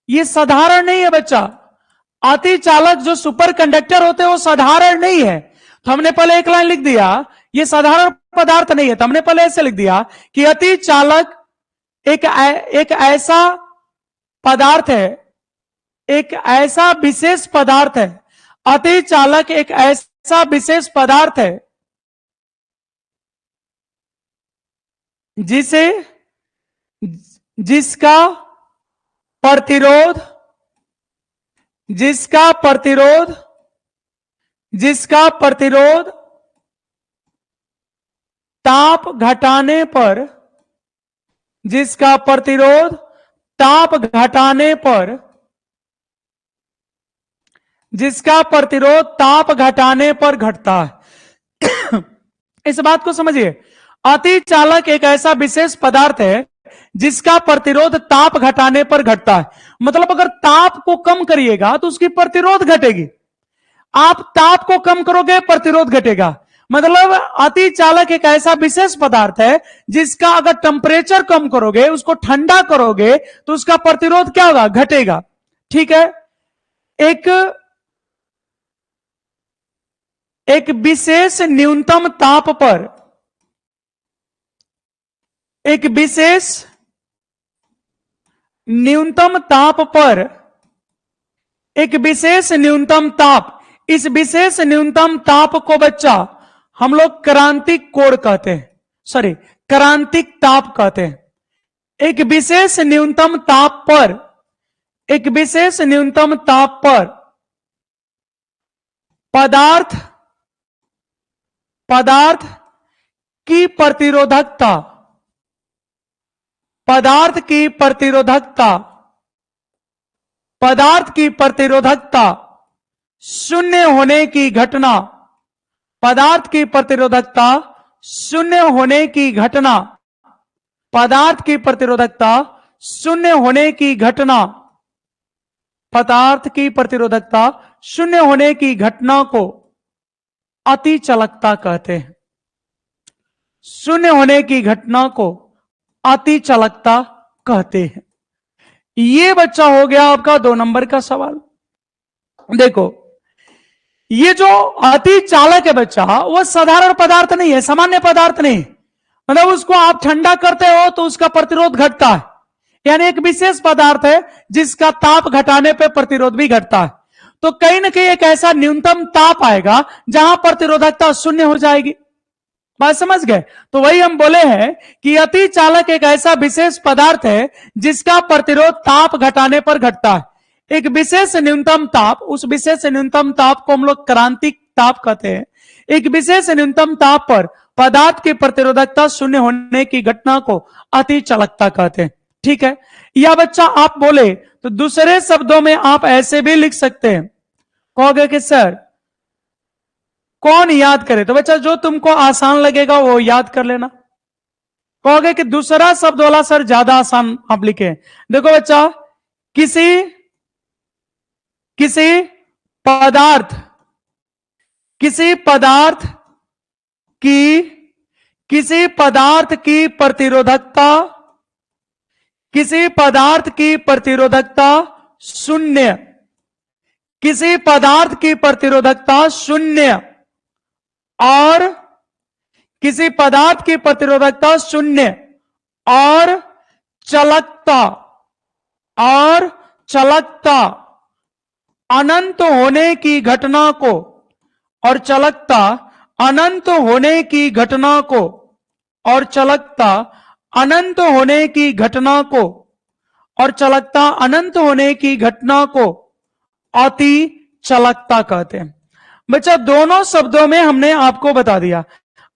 S1: यह साधारण नहीं है बच्चा। अति चालक जो सुपर कंडक्टर होते हैं वो साधारण नहीं है। तो हमने पहले एक लाइन लिख दिया, यह साधारण पदार्थ नहीं है, तो हमने पहले ऐसे लिख दिया कि अति चालक एक ऐसा पदार्थ है, एक ऐसा विशेष पदार्थ है। अति चालक एक ऐसा विशेष पदार्थ है जिसका प्रतिरोध ताप घटाने पर, जिसका प्रतिरोध ताप घटाने पर, जिसका प्रतिरोध ताप घटाने पर घटता है। इस बात को समझिए, अति चालक एक ऐसा विशेष पदार्थ है जिसका प्रतिरोध ताप घटाने पर घटता है। मतलब अगर ताप को कम करिएगा तो उसकी प्रतिरोध घटेगी, आप ताप को कम करोगे प्रतिरोध घटेगा। मतलब अति चालक एक ऐसा विशेष पदार्थ है जिसका अगर टेम्परेचर कम करोगे, उसको ठंडा करोगे, तो उसका प्रतिरोध क्या होगा? घटेगा। ठीक है, एक विशेष न्यूनतम ताप पर, एक विशेष न्यूनतम ताप पर, एक विशेष न्यूनतम ताप, इस विशेष न्यूनतम ताप को बच्चा हम लोग क्रांतिक कोण कहते हैं, सॉरी क्रांतिक ताप कहते हैं। एक विशेष न्यूनतम ताप पर, एक विशेष न्यूनतम ताप पर पदार्थ की प्रतिरोधकता, पदार्थ की प्रतिरोधकता शून्य होने की घटना, पदार्थ की प्रतिरोधकता शून्य होने की घटना, पदार्थ की प्रतिरोधकता शून्य होने की घटना, पदार्थ की प्रतिरोधकता शून्य होने की घटना को अति चालकता कहते हैं। शून्य होने की घटना को अति चालकता कहते हैं। यह बच्चा हो गया आपका 2 नंबर का सवाल। देखो, ये जो अति चालक है बच्चा, वह साधारण पदार्थ नहीं है, सामान्य पदार्थ नहीं। मतलब उसको आप ठंडा करते हो तो उसका प्रतिरोध घटता है, यानी एक विशेष पदार्थ है जिसका ताप घटाने पे प्रतिरोध भी घटता है। तो कहीं ना कहीं एक ऐसा न्यूनतम ताप आएगा जहां प्रतिरोधकता शून्य हो जाएगी। बात समझ गए? तो वही हम बोले हैं कि अति चालक एक ऐसा विशेष पदार्थ है जिसका प्रतिरोध ताप घटाने पर घटता है। एक विशेष न्यूनतम ताप, उस विशेष न्यूनतम ताप को हम लोग क्रांतिक ताप कहते हैं। एक विशेष न्यूनतम ताप पर पदार्थ की प्रतिरोधकता शून्य होने की घटना को अति चालकता कहते हैं। ठीक है, या बच्चा आप बोले तो दूसरे शब्दों में आप ऐसे भी लिख सकते हैं, कहोगे कि सर कौन याद करे, तो बच्चा जो तुमको आसान लगेगा वो याद कर लेना। कहोगे कि दूसरा शब्द वाला सर ज्यादा आसान आप लिखे, देखो बच्चा, किसी किसी पदार्थ किसी पदार्थ की किसी पदार्थ की प्रतिरोधकता किसी पदार्थ की प्रतिरोधकता शून्य, किसी पदार्थ की प्रतिरोधकता शून्य और किसी पदार्थ की प्रतिरोधकता शून्य और चलकता अनंत होने की घटना को और चलकता अनंत होने की घटना को और चलकता अनंत होने की घटना को और चलकता अनंत होने की घटना को अति चलकता कहते हैं। बच्चा दोनों शब्दों में हमने आपको बता दिया,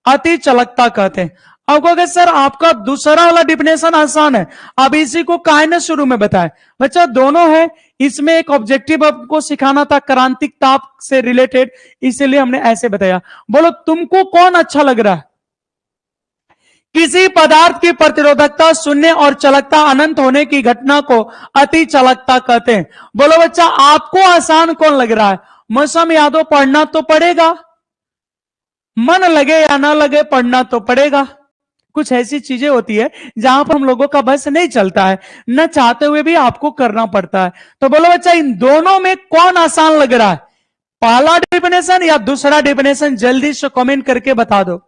S1: अति चलकता कहते हैं। अब कहोगे सर आपका दूसरा वाला डिफिनेशन आसान है, अब इसी को काहे ने शुरू में बताए। बच्चा दोनों है, इसमें एक ऑब्जेक्टिव आपको सिखाना था क्रांतिक ताप से रिलेटेड, इसीलिए हमने ऐसे बताया। बोलो तुमको कौन अच्छा लग रहा है? किसी पदार्थ की प्रतिरोधकता शून्य और चलकता अनंत होने की घटना को अति चलकता कहते हैं। बोलो बच्चा आपको आसान कौन लग रहा है? मौसम यादव पढ़ना तो पड़ेगा, मन लगे या ना लगे पढ़ना तो पड़ेगा। कुछ ऐसी चीजें होती है जहां पर हम लोगों का बस नहीं चलता है, न चाहते हुए भी आपको करना पड़ता है। तो बोलो बच्चा इन दोनों में कौन आसान लग रहा है? पहला डेफिनेशन या दूसरा डेफिनेशन? जल्दी से कमेंट करके बता दो,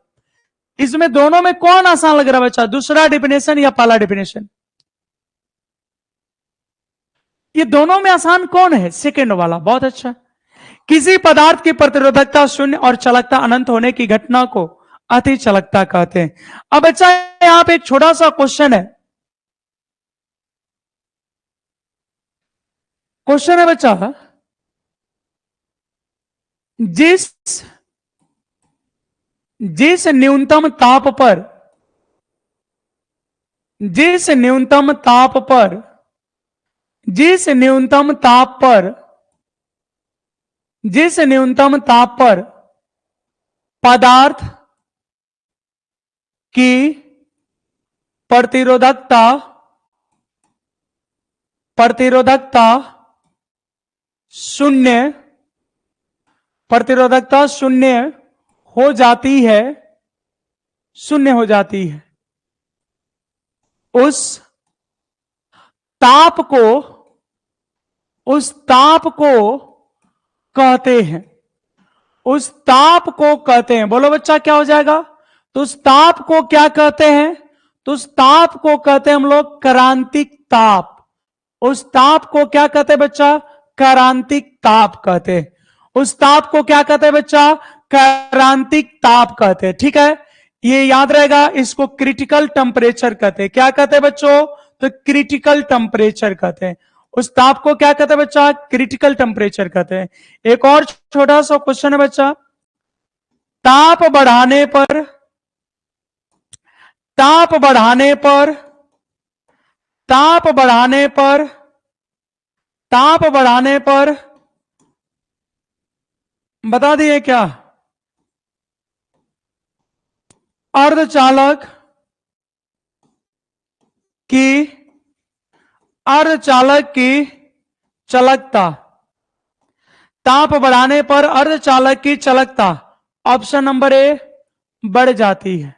S1: इसमें दोनों में कौन आसान लग रहा है बच्चा? दूसरा डेफिनेशन या पहला डेफिनेशन? ये दोनों में आसान कौन है? सेकेंड वाला, बहुत अच्छा। किसी पदार्थ की प्रतिरोधकता शून्य और चलकता अनंत होने की घटना को अति चलकता कहते हैं। अब बच्चा यहां पे एक छोटा सा क्वेश्चन है, क्वेश्चन है बच्चा, जिस न्यूनतम ताप पर जिस न्यूनतम ताप पर जिस न्यूनतम ताप पर जिस न्यूनतम ताप पर पदार्थ की प्रतिरोधकता शून्य हो जाती है, उस ताप को कहते हैं, बोलो बच्चा क्या हो जाएगा? तो उस ताप को क्या कहते हैं? तो उस ताप को कहते हैं हम लोग क्रांतिक ताप। उस ताप को क्या कहते हैं बच्चा? क्रांतिक ताप कहते हैं। उस ताप को क्या कहते हैं बच्चा? क्रांतिक ताप कहते हैं। ठीक है, ये याद रहेगा, इसको क्रिटिकल टेम्परेचर कहते हैं। क्या कहते हैं बच्चों? तो क्रिटिकल टेम्परेचर कहते हैं। उस ताप को क्या कहते हैं बच्चा? क्रिटिकल टेम्परेचर कहते हैं। एक और छोटा सा क्वेश्चन है बच्चा, ताप बढ़ाने पर बता दिए क्या? अर्धचालक की चलकता, ताप बढ़ाने पर अर्धचालक की चलकता ऑप्शन नंबर ए बढ़ जाती है,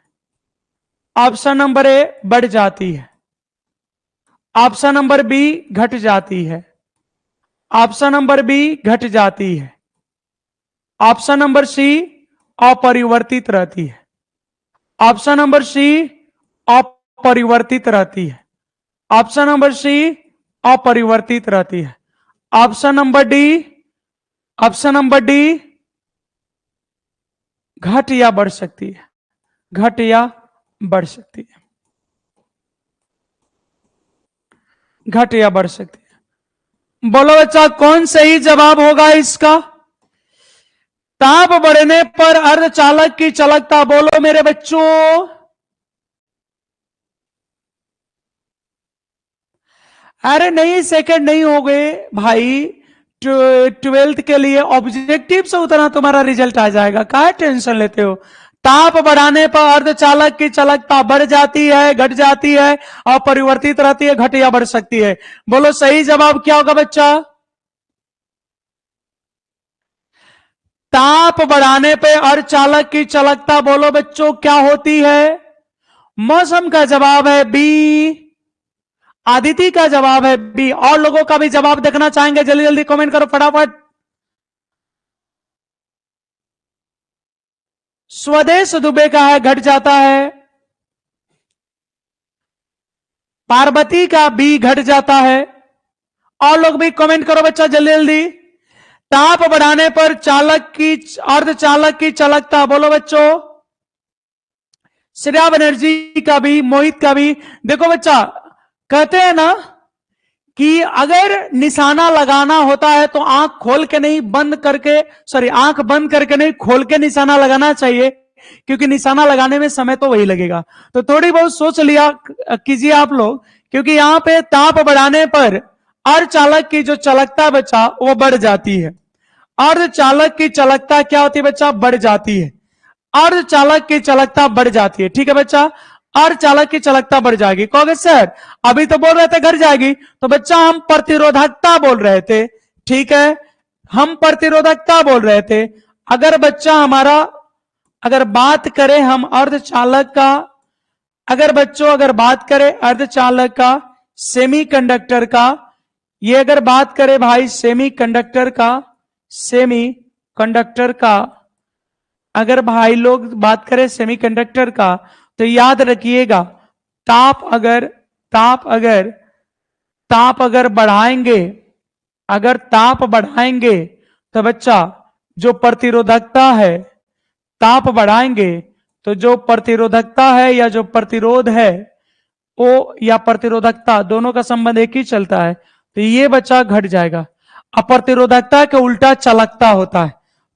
S1: ऑप्शन नंबर ए बढ़ जाती है, ऑप्शन नंबर बी घट जाती है, ऑप्शन नंबर बी घट जाती है, ऑप्शन नंबर सी अपरिवर्तित रहती है, ऑप्शन नंबर सी अपरिवर्तित रहती है, ऑप्शन नंबर सी अपरिवर्तित रहती है, ऑप्शन नंबर डी घट या बढ़ सकती है, घट या बढ़ सकती है, घट या बढ़ सकती है। बोलो बच्चा कौन सही जवाब होगा इसका? ताप बढ़ने पर अर्धचालक की चलकता, बोलो मेरे बच्चों। अरे नहीं, सेकंड नहीं हो गए भाई, 12th के लिए ऑब्जेक्टिव से उतना तुम्हारा रिजल्ट आ जाएगा, काहे टेंशन लेते हो। ताप बढ़ाने पर अर्धचालक की चालकता बढ़ जाती है, घट जाती है, और परिवर्तित रहती है, घट या बढ़ सकती है। बोलो सही जवाब क्या होगा बच्चा? ताप बढ़ाने पे अर्धचालक की चालकता बोलो बच्चों क्या होती है? मौसम का जवाब है बी। आदिति का जवाब है बी। और लोगों का भी जवाब देखना चाहेंगे, जल्दी जल्दी कमेंट करो फटाफट। स्वदेश दुबे का है घट जाता है। पार्वती का बी घट जाता है। और लोग भी कमेंट करो बच्चा जल्दी जल्दी। ताप बढ़ाने पर चालक की अर्धचालक की चालकता बोलो बच्चों। श्रेया बनर्जी का भी, मोहित का भी। देखो बच्चा, कहते हैं ना कि अगर निशाना लगाना होता है तो आंख खोल के नहीं, बंद करके, सॉरी आंख बंद करके नहीं, खोल के निशाना लगाना चाहिए, क्योंकि निशाना लगाने में समय तो वही लगेगा। तो थोड़ी बहुत सोच लिया कीजिए आप लोग, क्योंकि यहां पे ताप बढ़ाने पर अर्धचालक की जो चालकता बच्चा वो बढ़ जाती है। अर्धचालक की चालकता क्या होती है बच्चा? बढ़ जाती है। अर्धचालक की चालकता बढ़ जाती है, ठीक है बच्चा। अर्धचालक की चालकता बढ़ जाएगी। कहोगे सर अभी तो बोल रहे थे घट जाएगी, तो बच्चा हम प्रतिरोधकता बोल रहे थे, ठीक है, हम प्रतिरोधकता बोल रहे थे। अगर बच्चा हमारा, अगर बात करें हम अर्धचालक का, अगर बच्चों अगर बात करें अर्धचालक का, सेमीकंडक्टर का, ये अगर बात करें भाई सेमीकंडक्टर का, सेमीकंडक्टर का, अगर भाई लोग बात करें सेमीकंडक्टर का, तो याद रखिएगा ताप अगर बढ़ाएंगे, अगर ताप बढ़ाएंगे तो बच्चा जो प्रतिरोधकता है, ताप बढ़ाएंगे तो जो प्रतिरोधकता है या जो प्रतिरोध है वो या प्रतिरोधकता दोनों का संबंध एक ही चलता है, तो ये बच्चा घट जाएगा। अब प्रतिरोधकता के उल्टा चालकता होता है,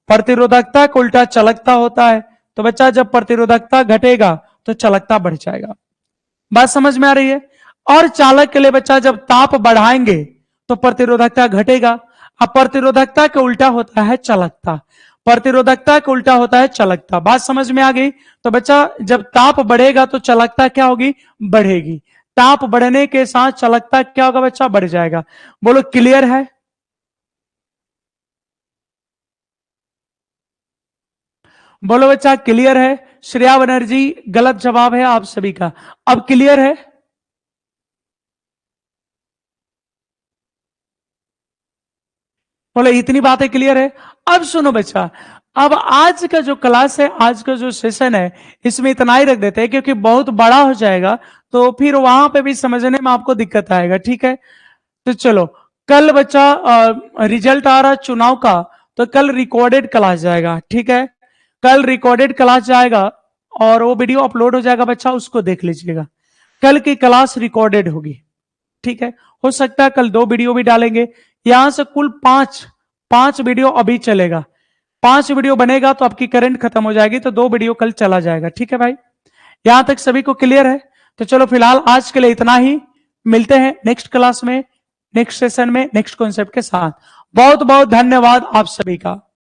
S1: प्रतिरोधकता के उल्टा चालकता होता है, तो बच्चा जब प्रतिरोधकता घटेगा तो चालकता बढ़ जाएगा। बात समझ में आ रही है? और चालक के लिए बच्चा जब ताप बढ़ाएंगे तो प्रतिरोधकता घटेगा। अब प्रतिरोधकता के उल्टा होता है चालकता, प्रतिरोधकता के उल्टा होता है चालकता। बात समझ में आ गई? तो बच्चा जब ताप बढ़ेगा तो चालकता क्या होगी? बढ़ेगी। ताप बढ़ने के साथ चालकता क्या होगा बच्चा? बढ़ जाएगा। बोलो क्लियर है? बोलो बच्चा क्लियर है? श्रेया बनर्जी गलत जवाब है आप सभी का। अब क्लियर है? बोले इतनी बातें क्लियर है। अब सुनो बच्चा, अब आज का जो क्लास है, आज का जो सेशन है, इसमें इतना ही रख देते हैं, क्योंकि बहुत बड़ा हो जाएगा तो फिर वहां पे भी समझने में आपको दिक्कत आएगा, ठीक है। तो चलो, कल बच्चा रिजल्ट आ रहा चुनाव का, तो कल रिकॉर्डेड क्लास जाएगा, ठीक है। कल रिकॉर्डेड क्लास जाएगा और वो वीडियो अपलोड हो जाएगा बच्चा, उसको देख लीजिएगा। कल की क्लास रिकॉर्डेड होगी, ठीक है। हो सकता है कल 2 वीडियो भी डालेंगे, यहां से कुल 5 वीडियो अभी चलेगा। 5 वीडियो बनेगा तो आपकी करंट खत्म हो जाएगी, तो 2 वीडियो कल चला जाएगा, ठीक है भाई। यहां तक सभी को क्लियर है? तो चलो फिलहाल आज के लिए इतना ही, मिलते हैं नेक्स्ट क्लास में, नेक्स्ट सेशन में, नेक्स्ट कॉन्सेप्ट के साथ। बहुत बहुत धन्यवाद आप सभी का।